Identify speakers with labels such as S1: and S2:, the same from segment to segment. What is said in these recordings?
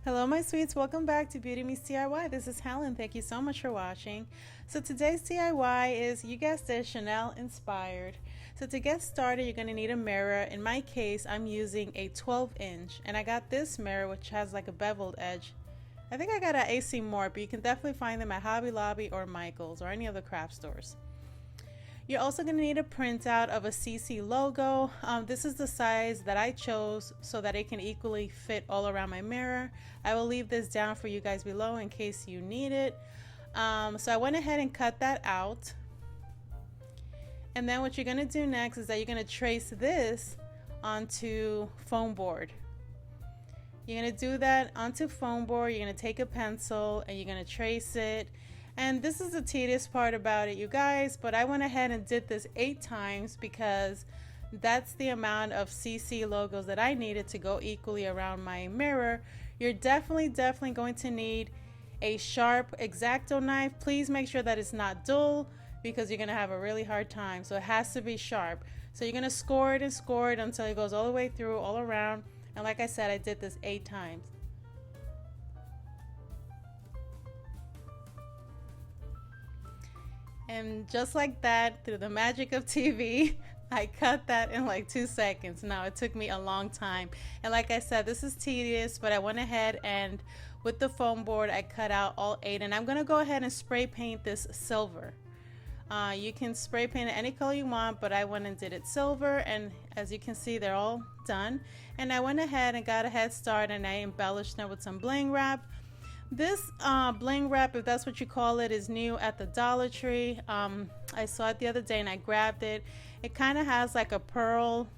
S1: Hello my sweets, welcome back to Beauty Meets DIY. This is Helen. Thank you so much for watching. So today's DIY is, you guessed it, Chanel inspired. So to get started, you're going to need a mirror. In my case, I'm using a 12-inch, and I got this mirror which has like a beveled edge. I think I got it at AC Moore, but you can definitely find them at Hobby Lobby or Michael's or any other craft stores. You're also going to need a printout of a CC logo. This is the size that I chose so that it can equally fit all around my mirror. I will leave this down for you guys below in case you need it. So I went ahead and cut that out. And then what you're going to do next is that you're going to trace this onto foam board. You're going to do that onto foam board. You're going to take a pencil and you're going to trace it. And this is the tedious part about it, you guys, but I went ahead and did this 8 times because that's the amount of CC logos that I needed to go equally around my mirror. You're definitely going to need a sharp X-Acto knife. Please make sure that it's not dull because you're going to have a really hard time. So it has to be sharp. So you're going to score it and score it until it goes all the way through, all around. And like I said, I did this 8 times. And just like that, through the magic of TV, I cut that in like 2 seconds. Now, it took me a long time. And like I said, this is tedious, but I went ahead and with the foam board, I cut out all 8. And I'm going to go ahead and spray paint this silver. You can spray paint it any color you want, but I went and did it silver. And as you can see, they're all done. And I went ahead and got a head start and I embellished them with some bling wrap. This bling wrap, if that's what you call it, is new at the Dollar Tree. I saw it the other day and I grabbed it. It kind of has like a pearl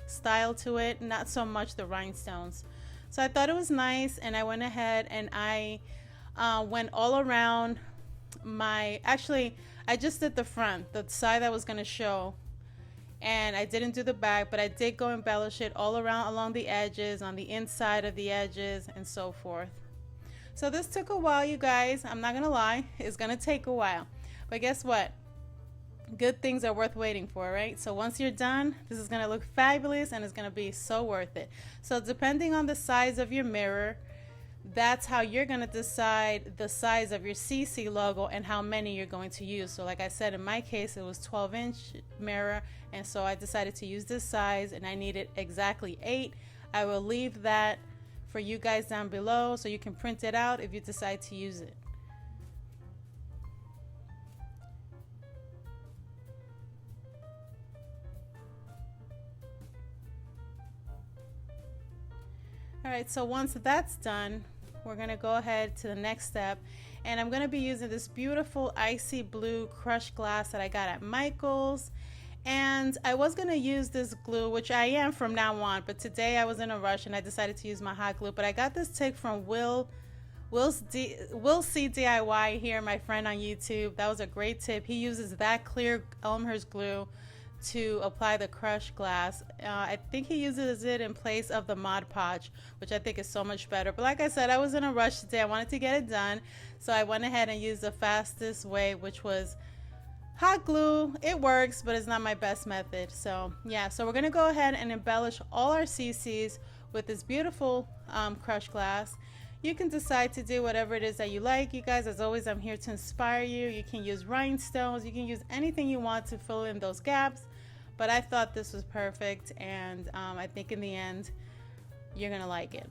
S1: style to it, not so much the rhinestones. So I thought it was nice and I went ahead and I went all around my, actually I just did the front, the side that was going to show. And I didn't do the back, but I did go embellish it all around along the edges, on the inside of the edges and so forth. So this took a while, you guys. I'm not gonna lie, it's gonna take a while. But guess what? Good things are worth waiting for, right? So once you're done, this is gonna look fabulous and it's gonna be so worth it. So depending on the size of your mirror, that's how you're gonna decide the size of your CC logo and how many you're going to use. So like I said, in my case, it was 12-inch mirror, and so I decided to use this size and I needed exactly 8. I will leave that for you guys down below so you can print it out if you decide to use it. Alright, so once that's done, we're going to go ahead to the next step, and I'm going to be using this beautiful icy blue crushed glass that I got at Michael's. And I was going to use this glue, which I am from now on, but today I was in a rush and I decided to use my hot glue. But I got this tip from Will C DIY here, my friend on YouTube. That was a great tip. He uses that clear Elmhurst glue to apply the crushed glass. I think he uses it in place of the Mod Podge, which I think is so much better. But like I said, I was in a rush today. I wanted to get it done, so I went ahead and used the fastest way, which was hot glue. It works, but it's not my best method. So yeah, so we're gonna go ahead and embellish all our CCs with this beautiful crushed glass. You can decide to do whatever it is that you like. You guys, as always, I'm here to inspire you. You can use rhinestones, you can use anything you want to fill in those gaps, but I thought this was perfect, and I think in the end you're gonna like it.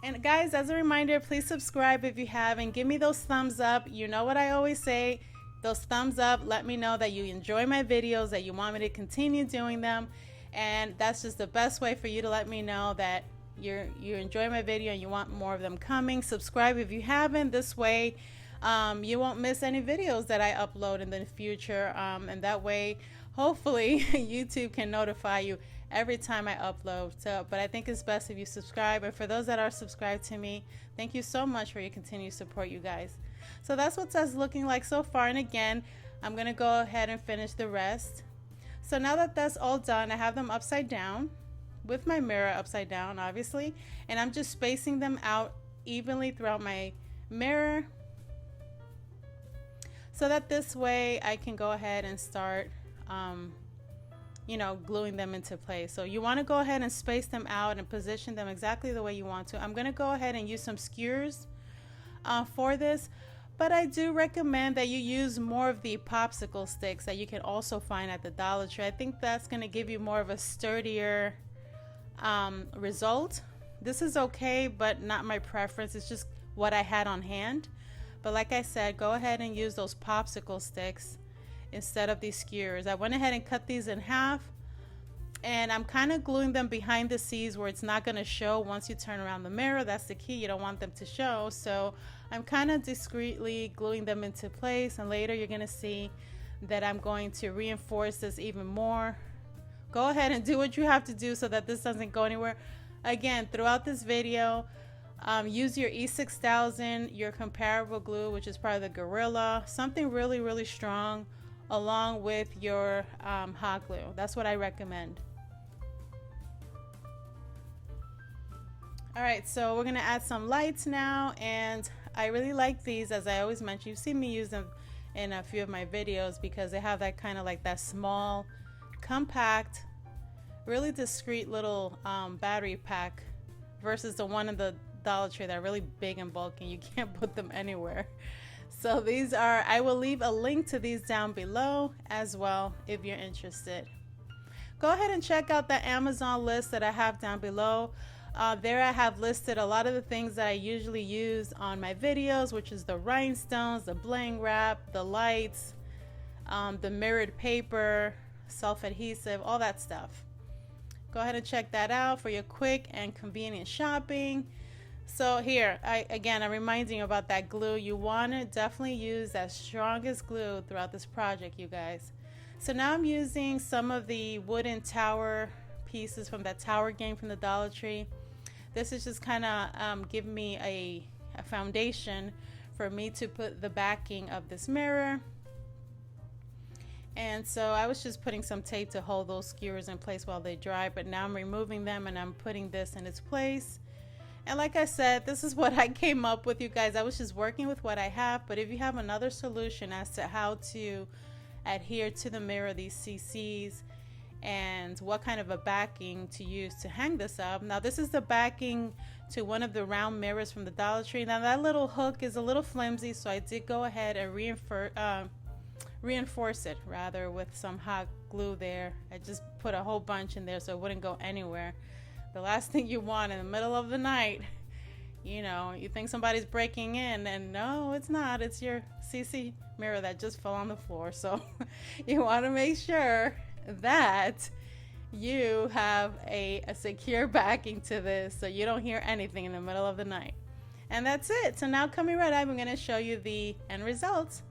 S1: And guys, as a reminder, please subscribe if you haven't. Give me those thumbs up. You know what I always say, those thumbs up let me know that you enjoy my videos, that you want me to continue doing them. And that's just the best way for you to let me know that you enjoy my video and you want more of them coming. Subscribe if you haven't. This way you won't miss any videos that I upload in the future. And that way, hopefully, YouTube can notify you every time I upload. So, but I think it's best if you subscribe. And for those that are subscribed to me, thank you so much for your continued support, you guys. So that's what that's looking like so far. And again, I'm gonna go ahead and finish the rest. So now that that's all done, I have them upside down with my mirror upside down, obviously, and I'm just spacing them out evenly throughout my mirror so that this way I can go ahead and start you know, gluing them into place. So you want to go ahead and space them out and position them exactly the way you want to. I'm going to go ahead and use some skewers for this, but I do recommend that you use more of the popsicle sticks that you can also find at the Dollar Tree. I think that's going to give you more of a sturdier result. This is okay, but not my preference. It's just what I had on hand. But like I said, go ahead and use those popsicle sticks instead of these skewers. I went ahead and cut these in half, and I'm kind of gluing them behind the scenes where it's not going to show once you turn around the mirror. That's the key. You don't want them to show. So I'm kind of discreetly gluing them into place, and later you're going to see that I'm going to reinforce this even more. Go ahead and do what you have to do so that this doesn't go anywhere. Again, throughout this video, use your E6000, your comparable glue, which is probably the Gorilla, something really, really strong, along with your hot glue. That's what I recommend. All right, so we're gonna add some lights now, and I really like these. As I always mention, you've seen me use them in a few of my videos because they have that kind of like that small, compact, really discreet little battery pack versus the one in the Dollar Tree that are really big and bulky. You can't put them anywhere. So these are, I will leave a link to these down below as well if you're interested. Go ahead and check out the Amazon list that I have down below. There I have listed a lot of the things that I usually use on my videos, which is the rhinestones, the bling wrap, the lights, the mirrored paper, self-adhesive, all that stuff. Go ahead and check that out for your quick and convenient shopping. So here, I'm reminding you about that glue. You want to definitely use that strongest glue throughout this project, you guys. So now I'm using some of the wooden tower pieces from that tower game from the Dollar Tree. This is just kind of giving me a foundation for me to put the backing of this mirror. And so I was just putting some tape to hold those skewers in place while they dry, but now I'm removing them and I'm putting this in its place. And like I said, this is what I came up with, you guys. I was just working with what I have, but if you have another solution as to how to adhere to the mirror, these CCs, and what kind of a backing to use to hang this up. Now this is the backing to one of the round mirrors from the Dollar Tree. Now that little hook is a little flimsy, so I did go ahead and reinforce it rather with some hot glue there. I just put a whole bunch in there so it wouldn't go anywhere. The last thing you want in the middle of the night, you know, you think somebody's breaking in, and no, it's not. It's your CC mirror that just fell on the floor. So you want to make sure that you have a secure backing to this so you don't hear anything in the middle of the night. And that's it. So now coming right up, I'm going to show you the end results.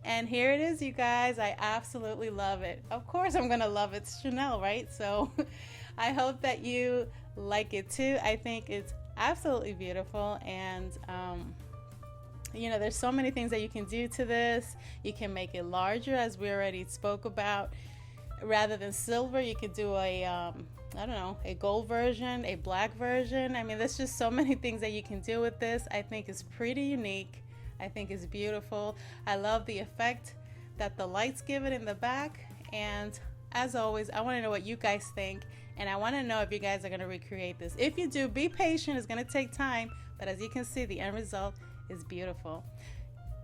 S1: And here it is, you guys. I absolutely love it. Of course I'm going to love it. It's Chanel, right? So I hope that you like it too. I think it's absolutely beautiful, and you know, there's so many things that you can do to this. You can make it larger, as we already spoke about. Rather than silver, you could do a I don't know, a gold version, a black version. I mean, there's just so many things that you can do with this. I think it's pretty unique. I think it's beautiful. I love the effect that the lights give it in the back. And as always, I want to know what you guys think, and I want to know if you guys are going to recreate this. If you do, be patient. It's going to take time, but as you can see, the end result is beautiful.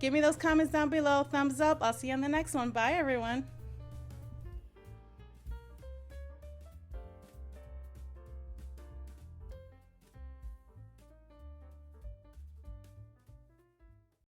S1: Give me those comments down below. Thumbs up. I'll see you on the next one. Bye, everyone.